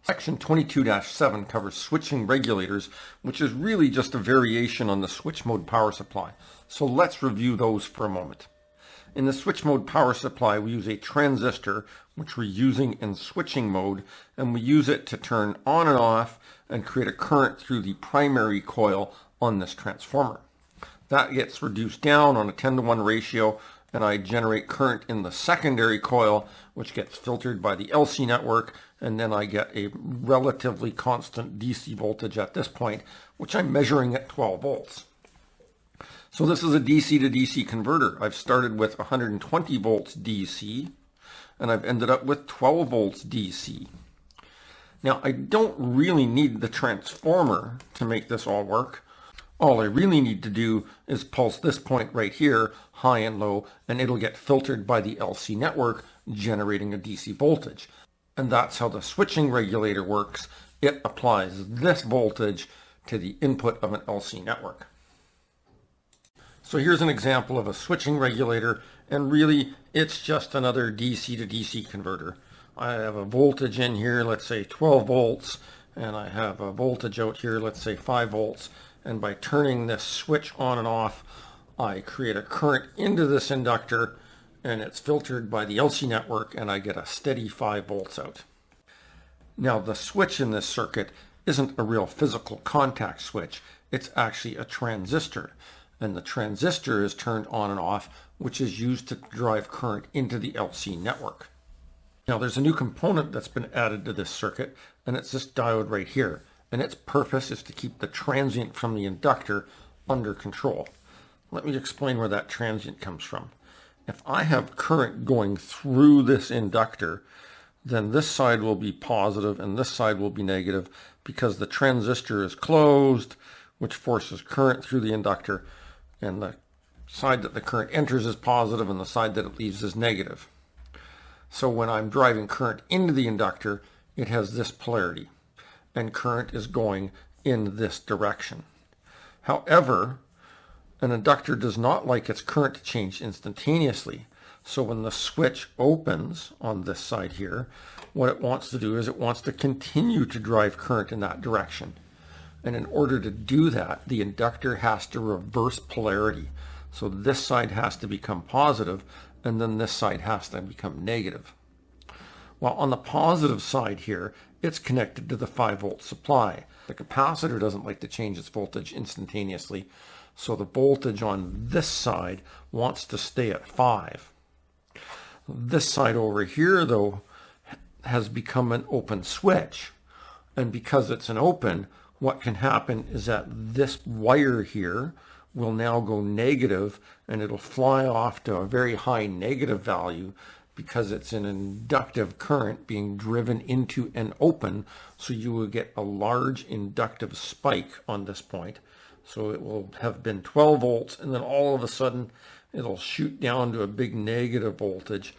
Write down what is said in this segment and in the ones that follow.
Section 22-7 covers switching regulators, which is really just a variation on the switch mode power supply. So let's review those for a moment. In the switch mode power supply, we use a transistor, which we're using in switching mode, and we use it to turn on and off and create a current through the primary coil on this transformer. That gets reduced down on a 10-to-1 ratio, and I generate current in the secondary coil, which gets filtered by the LC network, and then I get a relatively constant DC voltage at this point, which I'm measuring at 12 volts. So this is a DC to DC converter. I've started with 120 volts DC, and I've ended up with 12 volts DC. Now, I don't really need the transformer to make this all work. All I really need to do is pulse this point right here, high and low, and it'll get filtered by the LC network, generating a DC voltage. And that's how the switching regulator works. It applies this voltage to the input of an LC network. So here's an example of a switching regulator, and really it's just another DC to DC converter. I have a voltage in here, let's say 12 volts, and I have a voltage out here, let's say 5 volts. And by turning this switch on and off, I create a current into this inductor, and it's filtered by the LC network, and I get a steady 5 volts out. Now, the switch in this circuit isn't a real physical contact switch. It's actually a transistor, and the transistor is turned on and off, which is used to drive current into the LC network. Now, there's a new component that's been added to this circuit, and it's this diode right here. And its purpose is to keep the transient from the inductor under control. Let me explain where that transient comes from. If I have current going through this inductor, then this side will be positive and this side will be negative because the transistor is closed, which forces current through the inductor, and the side that the current enters is positive and the side that it leaves is negative. So when I'm driving current into the inductor, it has this polarity, and current is going in this direction. However, an inductor does not like its current to change instantaneously. So when the switch opens on this side here, what it wants to do is it wants to continue to drive current in that direction. And in order to do that, the inductor has to reverse polarity. So this side has to become positive, and then this side has to become negative. While on the positive side here, it's connected to the 5 volt supply. The capacitor doesn't like to change its voltage instantaneously, so the voltage on this side wants to stay at 5. This side over here, though, has become an open switch. And because it's an open, what can happen is that this wire here will now go negative, and it'll fly off to a very high negative value, because it's an inductive current being driven into an open, so you will get a large inductive spike on this point. So it will have been 12 volts, and then all of a sudden it'll shoot down to a big negative voltage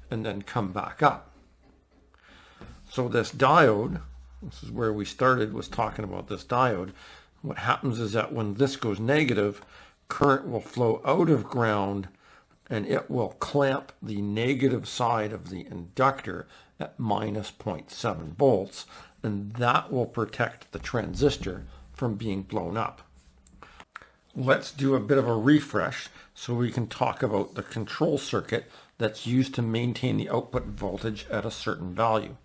and then come back up. So this diode, this is where we started, was talking about this diode. What happens is that when this goes negative, current will flow out of ground, and it will clamp the negative side of the inductor at minus 0.7 volts, and that will protect the transistor from being blown up. Let's do a bit of a refresh so we can talk about the control circuit that's used to maintain the output voltage at a certain value.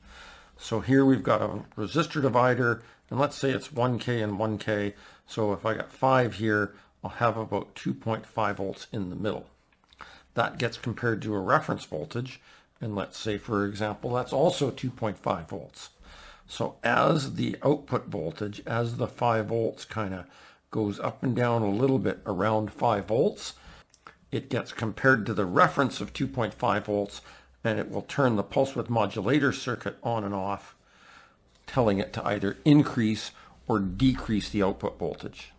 So here we've got a resistor divider, and let's say it's 1K and 1K. So if I got 5 here, I'll have about 2.5 volts in the middle. That gets compared to a reference voltage, and let's say, for example, that's also 2.5 volts. So as the output voltage, as the 5 volts kind of goes up and down a little bit around 5 volts, it gets compared to the reference of 2.5 volts, and it will turn the pulse width modulator circuit on and off, telling it to either increase or decrease the output voltage.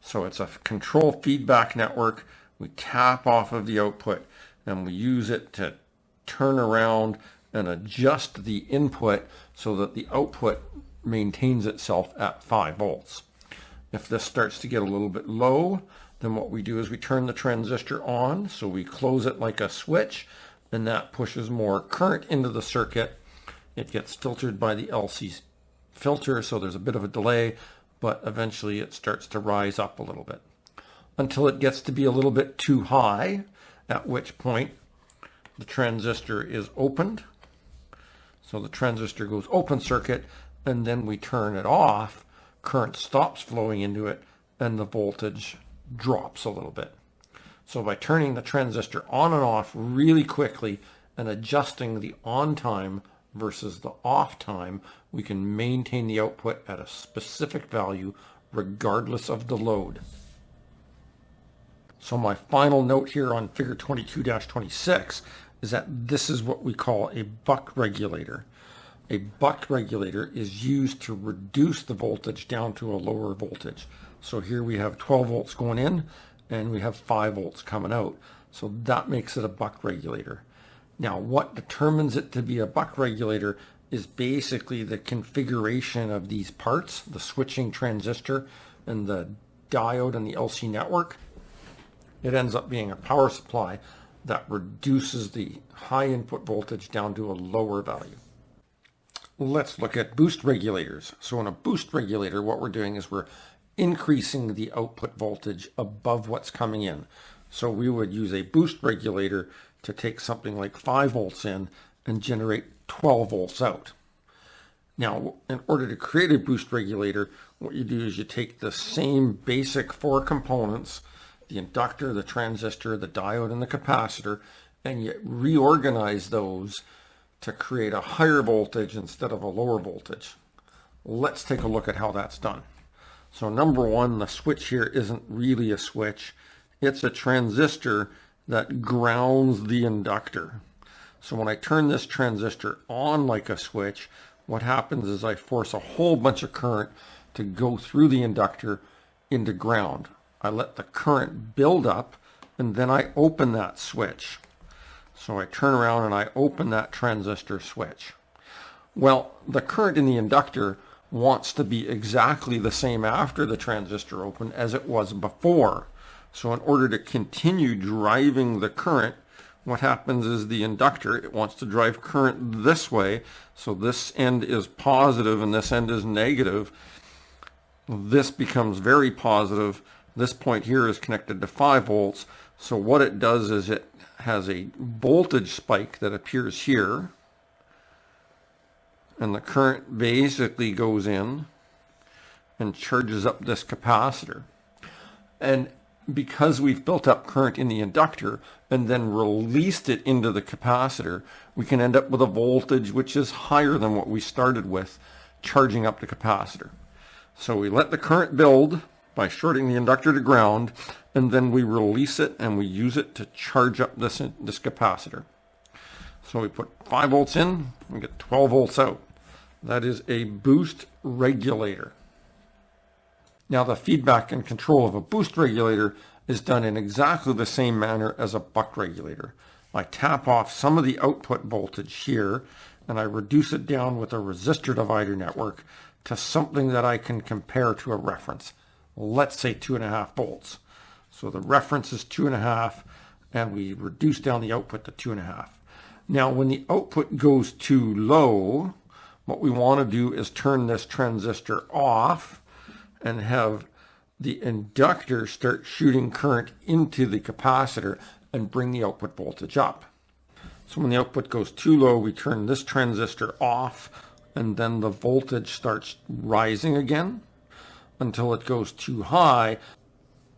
So it's a control feedback network. We tap off of the output, and we use it to turn around and adjust the input so that the output maintains itself at 5 volts. If this starts to get a little bit low, then what we do is we turn the transistor on, so we close it like a switch, and that pushes more current into the circuit. It gets filtered by the LC filter, so there's a bit of a delay, but eventually it starts to rise up a little bit until it gets to be a little bit too high, at which point the transistor is opened. So the transistor goes open circuit, and then we turn it off, current stops flowing into it, and the voltage drops a little bit. So by turning the transistor on and off really quickly and adjusting the on time versus the off time, we can maintain the output at a specific value regardless of the load. So my final note here on figure 22-26 is that this is what we call a buck regulator. A buck regulator is used to reduce the voltage down to a lower voltage. So here we have 12 volts going in and we have 5 volts coming out. So that makes it a buck regulator. Now what determines it to be a buck regulator is basically the configuration of these parts, the switching transistor and the diode and the LC network. It ends up being a power supply that reduces the high input voltage down to a lower value. Let's look at boost regulators. So in a boost regulator, what we're doing is we're increasing the output voltage above what's coming in. So we would use a boost regulator to take something like 5 volts in and generate 12 volts out. Now, in order to create a boost regulator, what you do is you take the same basic 4 components, the inductor, the transistor, the diode, and the capacitor, and you reorganize those to create a higher voltage instead of a lower voltage. Let's take a look at how that's done. So number one, the switch here isn't really a switch. It's a transistor that grounds the inductor. So when I turn this transistor on like a switch, what happens is I force a whole bunch of current to go through the inductor into ground. I let the current build up and then I open that switch. So I turn around and I open that transistor switch. Well, the current in the inductor wants to be exactly the same after the transistor opened as it was before. So in order to continue driving the current, what happens is the inductor, it wants to drive current this way. So this end is positive and this end is negative. This becomes very positive. This point here is connected to 5 volts. So what it does is it has a voltage spike that appears here. And the current basically goes in and charges up this capacitor. And because we've built up current in the inductor and then released it into the capacitor, we can end up with a voltage which is higher than what we started with, charging up the capacitor. So we let the current build by shorting the inductor to ground, and then we release it and we use it to charge up this capacitor. So we put 5 volts in, we get 12 volts out. That is a boost regulator. Now the feedback and control of a boost regulator is done in exactly the same manner as a buck regulator. I tap off some of the output voltage here and I reduce it down with a resistor divider network to something that I can compare to a reference. Let's say 2.5 volts. So the reference is 2.5 and we reduce down the output to 2.5. Now when the output goes too low, what we want to do is turn this transistor off and have the inductor start shooting current into the capacitor and bring the output voltage up. So when the output goes too low, we turn this transistor off and then the voltage starts rising again until it goes too high,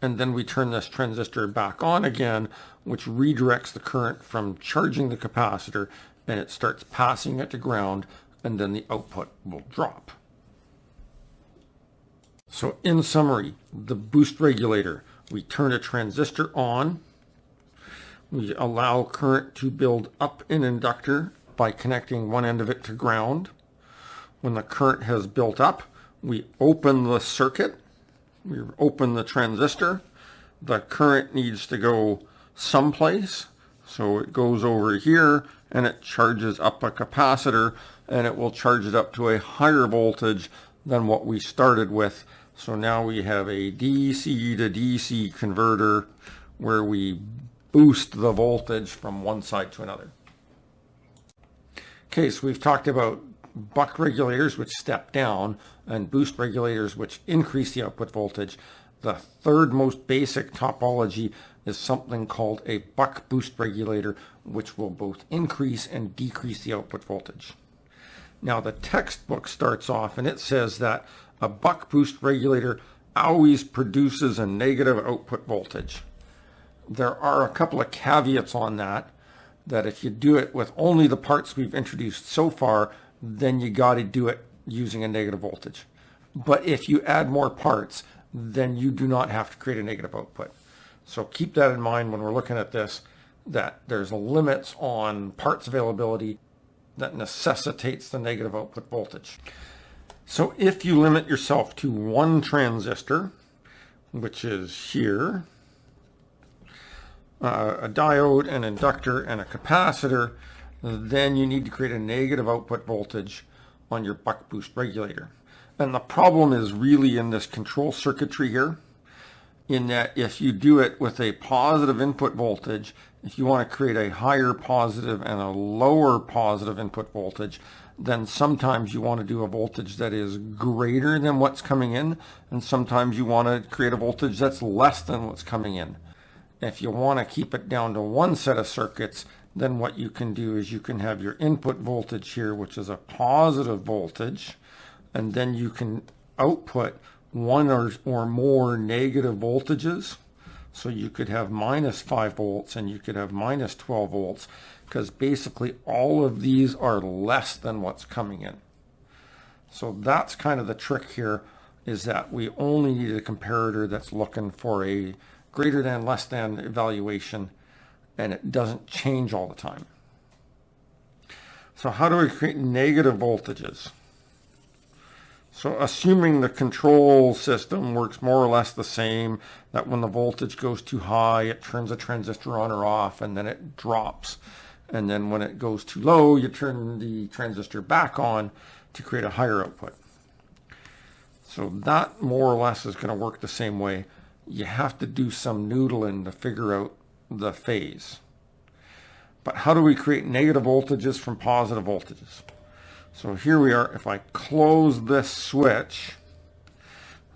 and then we turn this transistor back on again, which redirects the current from charging the capacitor and it starts passing it to ground, and then the output will drop. So in summary, the boost regulator, we turn a transistor on, we allow current to build up an inductor by connecting one end of it to ground. When the current has built up, we open the circuit, we open the transistor. The current needs to go someplace, so it goes over here and it charges up a capacitor and it will charge it up to a higher voltage than what we started with. So now we have a DC to DC converter where we boost the voltage from one side to another. Okay, so we've talked about buck regulators, which step down, and boost regulators, which increase the output voltage. The third most basic topology is something called a buck boost regulator, which will both increase and decrease the output voltage. Now the textbook starts off and it says that a buck boost regulator always produces a negative output voltage. There are a couple of caveats on that if you do it with only the parts we've introduced so far, then you got to do it using a negative voltage. But if you add more parts, then you do not have to create a negative output. So keep that in mind when we're looking at this, that there's limits on parts availability that necessitates the negative output voltage. So if you limit yourself to one transistor, which is here, a diode, an inductor, and a capacitor, then you need to create a negative output voltage on your buck boost regulator. And the problem is really in this control circuitry here, in that if you do it with a positive input voltage, if you want to create a higher positive and a lower positive input voltage, then sometimes you want to do a voltage that is greater than what's coming in, and sometimes you want to create a voltage that's less than what's coming in. If you want to keep it down to one set of circuits, then what you can do is you can have your input voltage here, which is a positive voltage, and then you can output one or more negative voltages. So you could have minus 5 volts and you could have minus 12 volts, because basically all of these are less than what's coming in. So that's kind of the trick here, is that we only need a comparator that's looking for a greater than, less than evaluation, and it doesn't change all the time. So how do we create negative voltages? So assuming the control system works more or less the same, that when the voltage goes too high, it turns a transistor on or off, and then it drops. And then when it goes too low, you turn the transistor back on to create a higher output. So that more or less is going to work the same way. You have to do some noodling to figure out the phase. But how do we create negative voltages from positive voltages? So here we are. If I close this switch,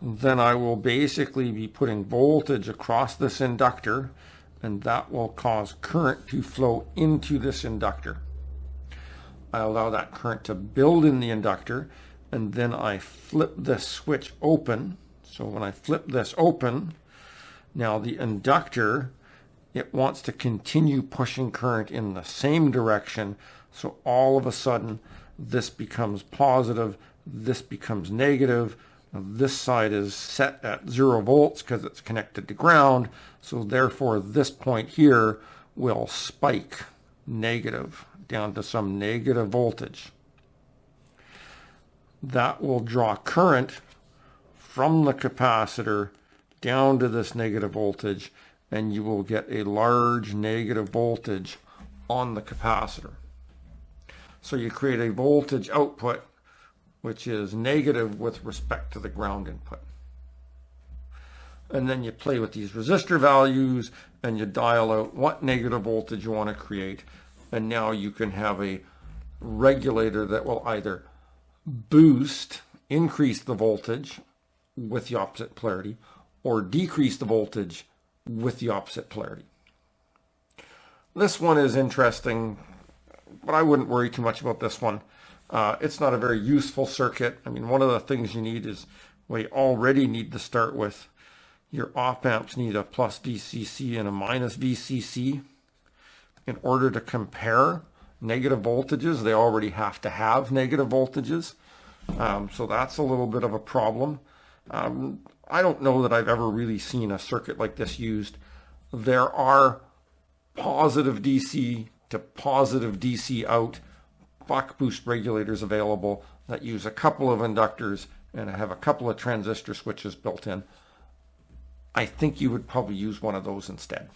then I will basically be putting voltage across this inductor, and that will cause current to flow into this inductor. I allow that current to build in the inductor, and then I flip this switch open. So when I flip this open, now the inductor, it wants to continue pushing current in the same direction. So all of a sudden, this becomes positive, this becomes negative. This side is set at 0 volts because it's connected to ground. So therefore, this point here will spike negative down to some negative voltage. That will draw current from the capacitor down to this negative voltage, and you will get a large negative voltage on the capacitor. So you create a voltage output which is negative with respect to the ground input. And then you play with these resistor values and you dial out what negative voltage you want to create. And now you can have a regulator that will either boost, increase the voltage with the opposite polarity, or decrease the voltage with the opposite polarity. This one is interesting, but I wouldn't worry too much about this one. It's not a very useful circuit. I mean, one of the things you need is, we already need to start with, your op amps need a plus VCC and a minus VCC. In order to compare negative voltages, they already have to have negative voltages. So that's a little bit of a problem. I don't know that I've ever really seen a circuit like this used. There are positive DC to positive DC out buck boost regulators available that use a couple of inductors and have a couple of transistor switches built in. I think you would probably use one of those instead.